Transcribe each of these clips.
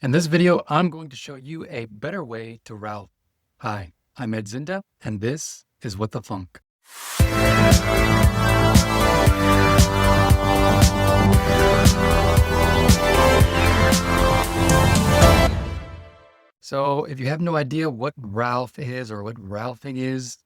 In this video, I'm going to show you a better way to route. Hi, I'm Ed Zinda, and this is What the Funk. So if you have no idea what Ralph is or what Ralphing is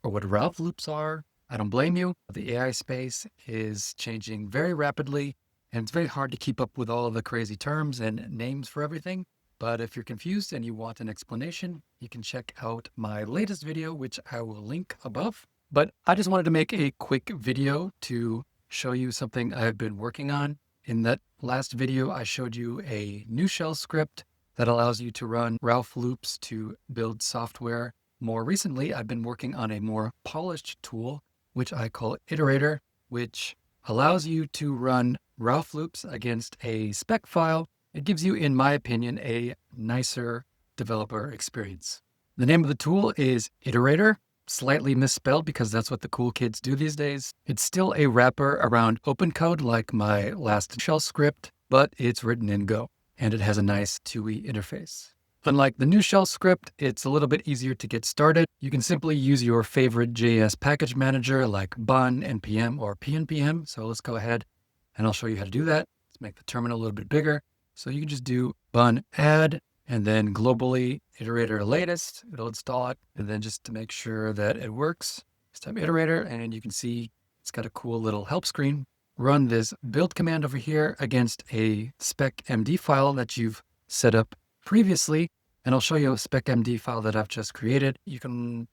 or what Ralph loops are, I don't blame you. The AI space is changing very rapidly, and it's very hard to keep up with all of the crazy terms and names for everything. But if you're confused and you want an explanation, you can check out my latest video, which I will link above. But I just wanted to make a quick video to show you something I've been working on. In that last video, I showed you a new shell script that allows you to run Ralph loops to build software. More recently, I've been working on a more polished tool, which I call Iterator, which allows you to run Ralph loops against a spec file. It gives you, in my opinion, a nicer developer experience. The name of the tool is Iterator, slightly misspelled because that's what the cool kids do these days. It's still a wrapper around open code like my last shell script, but it's written in Go, and it has a nice TUI interface. Unlike the new shell script, it's a little bit easier to get started. You can simply use your favorite JS package manager like bun, npm, or PNPM. So let's go ahead and I'll show you how to do that. Let's make the terminal a little bit bigger. So you can just do bun add, and then globally Iterator latest, it'll install it. And then just to make sure that it works, just type Iterator, and you can see it's got a cool little help screen. Run this build command over here against a spec MD file that you've set up previously. And I'll show you a spec MD file that I've just created. You can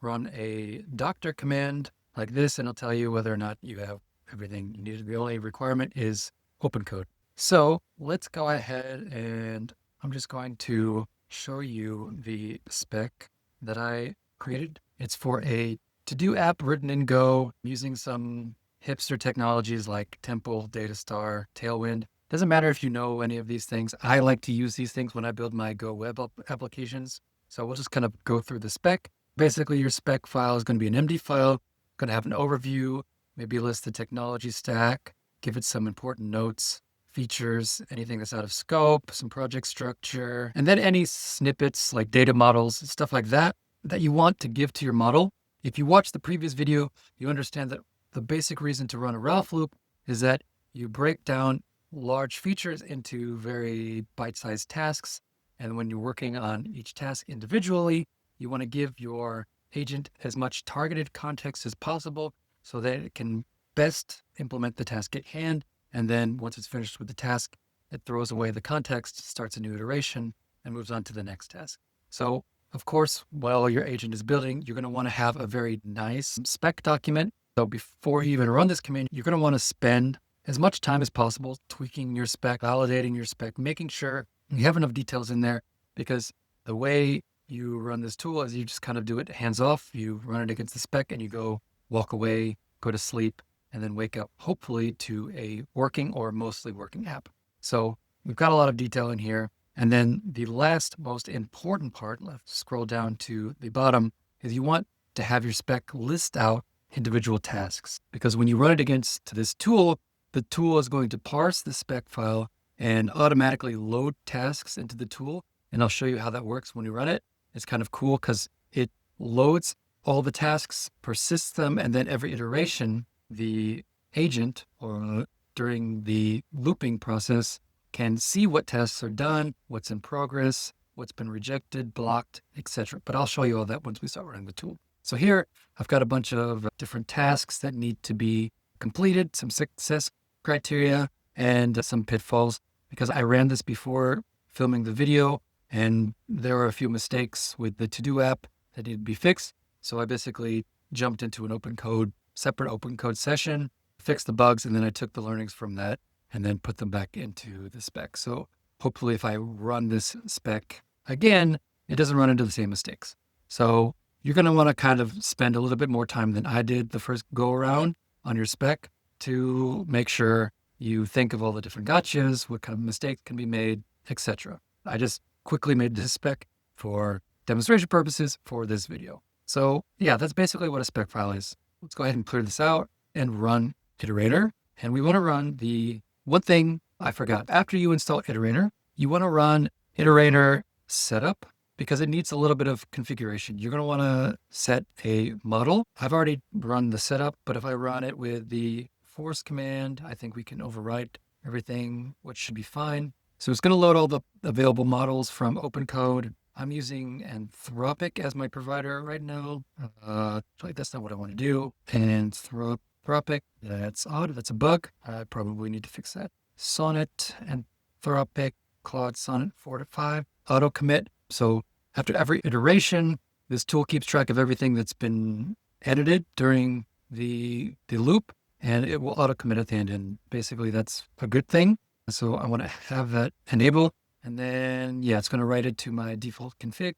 run a doctor command like this, and it'll tell you whether or not you have everything you need. The only requirement is open code. So let's go ahead, and I'm just going to show you the spec that I created. It's for a to-do app written in Go using some hipster technologies like Temple, Datastar, Tailwind. Doesn't matter if you know any of these things. I like to use these things when I build my Go web applications. So we'll just kind of go through the spec. Basically, your spec file is going to be an MD file, going to have an overview, maybe list the technology stack, give it some important notes, features, anything that's out of scope, some project structure, and then any snippets like data models, stuff like that, that you want to give to your model. If you watch the previous video, you understand that the basic reason to run a Ralph loop is that you break down large features into very bite-sized tasks. And when you're working on each task individually, you want to give your agent as much targeted context as possible so that it can best implement the task at hand. And then once it's finished with the task, it throws away the context, starts a new iteration, and moves on to the next task. So, of course, while your agent is building, you're going to want to have a very nice spec document. So before you even run this command, you're going to want to spend as much time as possible tweaking your spec, validating your spec, making sure you have enough details in there, because the way you run this tool is you just kind of do it hands off. You run it against the spec and you go walk away, go to sleep, and then wake up hopefully to a working or mostly working app. So we've got a lot of detail in here. And then the last most important part, let's scroll down to the bottom, is you want to have your spec list out individual tasks, because when you run it against this tool, the tool is going to parse the spec file and automatically load tasks into the tool. And I'll show you how that works when you run it. It's kind of cool because it loads all the tasks, persists them, and then every iteration, the agent or during the looping process can see what tasks are done, what's in progress, what's been rejected, blocked, etc. But I'll show you all that once we start running the tool. So here I've got a bunch of different tasks that need to be completed, some success criteria, and some pitfalls, because I ran this before filming the video and there were a few mistakes with the to-do app that needed to be fixed. So I basically jumped into an separate open code session, fixed the bugs, and then I took the learnings from that and then put them back into the spec. So hopefully if I run this spec again, it doesn't run into the same mistakes. So you're going to want to kind of spend a little bit more time than I did the first go around on your spec to make sure you think of all the different gotchas, what kind of mistakes can be made, etc. I just quickly made this spec for demonstration purposes for this video. So yeah, that's basically what a spec file is. Let's go ahead and clear this out and run Iterator. And we want to run the one thing I forgot. After you install Iterator, you want to run iterator setup because it needs a little bit of configuration. You're going to want to set a model. I've already run the setup, but if I run it with the force command, I think we can overwrite everything, which should be fine. So it's going to load all the available models from OpenCode. I'm using Anthropic as my provider right now. That's not what I want to do. Anthropic, that's odd. That's a bug. I probably need to fix that. Sonnet, Anthropic, Claude Sonnet 4 to 5, auto commit. So after every iteration, this tool keeps track of everything that's been edited during the loop, and it will auto commit at the end. And basically that's a good thing. So I want to have that enabled. And then, yeah, it's going to write it to my default config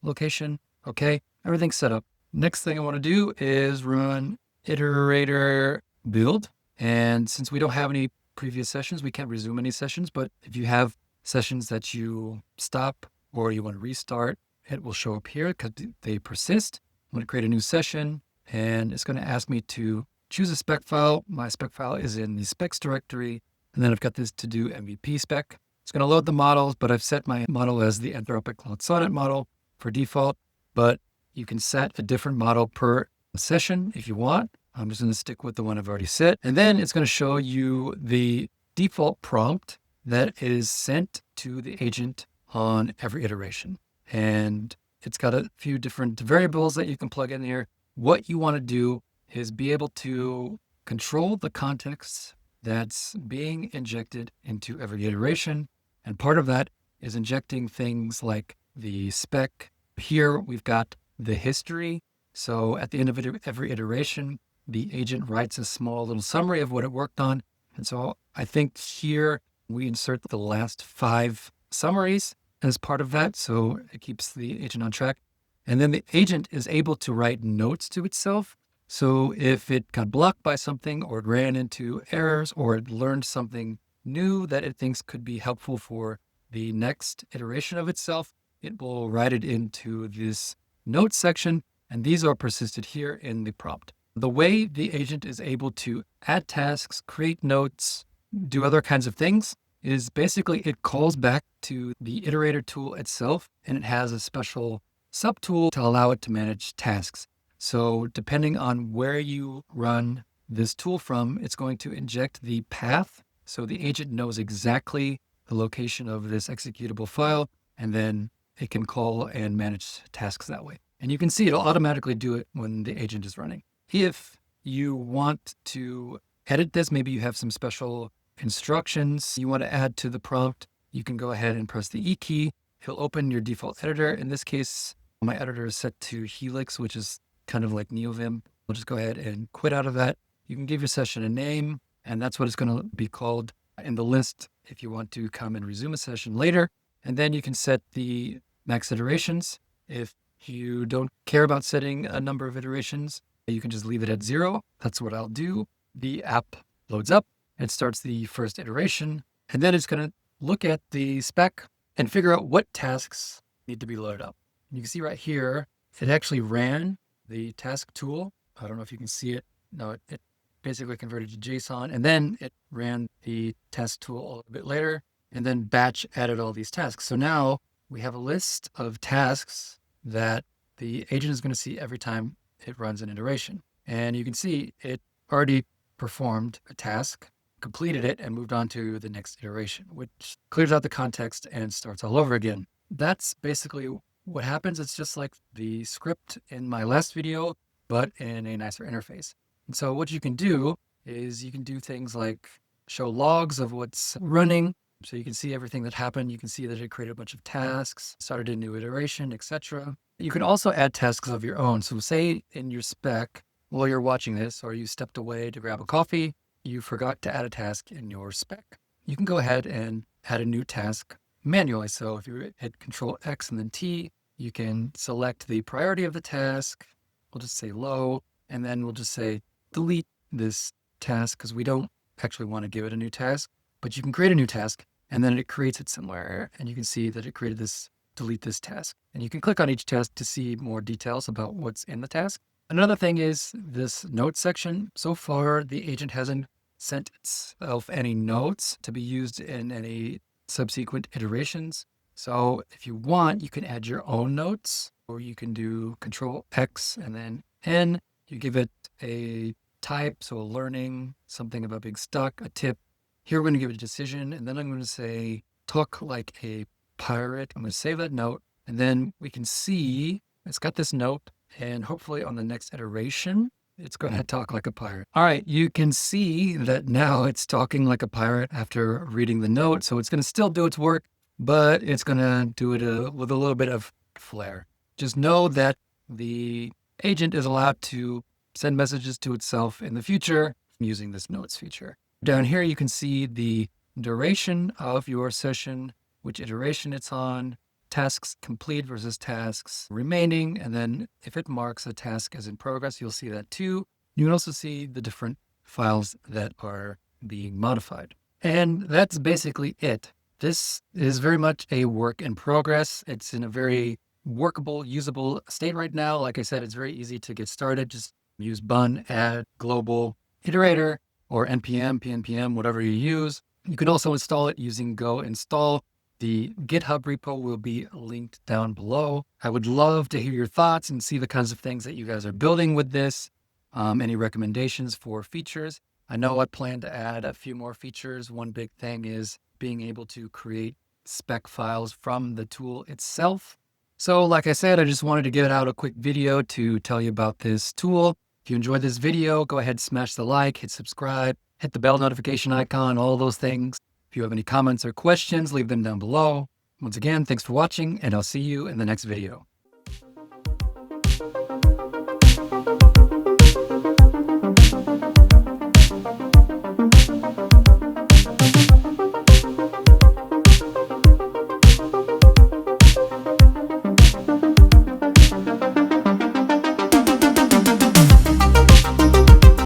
location. Okay, everything's set up. Next thing I want to do is run iterator build. And since we don't have any previous sessions, we can't resume any sessions. But if you have sessions that you stop or you want to restart, it will show up here because they persist. I'm going to create a new session, and it's going to ask me to choose a spec file. My spec file is in the specs directory. And then I've got this to do MVP spec. It's going to load the models, but I've set my model as the Anthropic Claude Sonnet model for default, but you can set a different model per session if you want. I'm just going to stick with the one I've already set. And then it's going to show you the default prompt that is sent to the agent on every iteration. And it's got a few different variables that you can plug in here. What you want to do is be able to control the context that's being injected into every iteration. And part of that is injecting things like the spec. Here we've got the history. So at the end of every iteration, the agent writes a small little summary of what it worked on. And so I think here we insert the last 5 summaries as part of that. So it keeps the agent on track. And then the agent is able to write notes to itself. So if it got blocked by something or it ran into errors or it learned something new that it thinks could be helpful for the next iteration of itself, it will write it into this notes section. And these are persisted here in the prompt. The way the agent is able to add tasks, create notes, do other kinds of things is basically it calls back to the iterator tool itself, and it has a special subtool to allow it to manage tasks. So depending on where you run this tool from, it's going to inject the path. So the agent knows exactly the location of this executable file, and then it can call and manage tasks that way. And you can see it'll automatically do it when the agent is running. If you want to edit this, maybe you have some special instructions you want to add to the prompt, you can go ahead and press the E key. It'll open your default editor. In this case, my editor is set to Helix, which is kind of like NeoVim. We'll just go ahead and quit out of that. You can give your session a name, and that's what it's going to be called in the list if you want to come and resume a session later. And then you can set the max iterations. If you don't care about setting a number of iterations, you can just leave it at 0. That's what I'll do. The app loads up. It starts the first iteration, and then it's going to look at the spec and figure out what tasks need to be loaded up. You can see right here, it actually ran the task tool. I don't know if you can see it. No, it basically converted to JSON, and then it ran the task tool a little bit later, and then batch added all these tasks. So now we have a list of tasks that the agent is going to see every time it runs an iteration. And you can see it already performed a task, completed it, and moved on to the next iteration, which clears out the context and starts all over again. That's basically what happens. It's just like the script in my last video, but in a nicer interface. And so what you can do is you can do things like show logs of what's running. So you can see everything that happened. You can see that it created a bunch of tasks, started a new iteration, etc. You can also add tasks of your own. So say in your spec, while you're watching this, or you stepped away to grab a coffee, you forgot to add a task in your spec. You can go ahead and add a new task manually. So if you hit Control X and then T, you can select the priority of the task. We'll just say low, and then we'll just say delete this task because we don't actually want to give it a new task, but you can create a new task and then it creates it somewhere. And you can see that it created this, delete this task. And you can click on each task to see more details about what's in the task. Another thing is this notes section. So far, the agent hasn't sent itself any notes to be used in any subsequent iterations. So if you want, you can add your own notes, or you can do Control X and then N. You give it a type, so a learning, something about being stuck, a tip. Here we're going to give it a decision, and then I'm going to say, talk like a pirate. I'm going to save that note, and then we can see it's got this note, and hopefully on the next iteration, it's going to talk like a pirate. All right, you can see that now it's talking like a pirate after reading the note, so it's going to still do its work, but it's going to do it with a little bit of flair. Just know that the agent is allowed to send messages to itself in the future using this notes feature. Down here, you can see the duration of your session, which iteration it's on, tasks complete versus tasks remaining. And then if it marks a task as in progress, you'll see that too. You can also see the different files that are being modified. And that's basically it. This is very much a work in progress. It's in a very workable, usable state right now. Like I said, it's very easy to get started. Just use bun, add, global, iterator, or NPM, PNPM, whatever you use. You can also install it using go install. The GitHub repo will be linked down below. I would love to hear your thoughts and see the kinds of things that you guys are building with this. Any recommendations for features? I know I plan to add a few more features. One big thing is being able to create spec files from the tool itself. So like I said, I just wanted to get out a quick video to tell you about this tool. If you enjoyed this video, go ahead, smash the like, hit subscribe, hit the bell notification icon, all those things. If you have any comments or questions, leave them down below. Once again, thanks for watching, and I'll see you in the next video.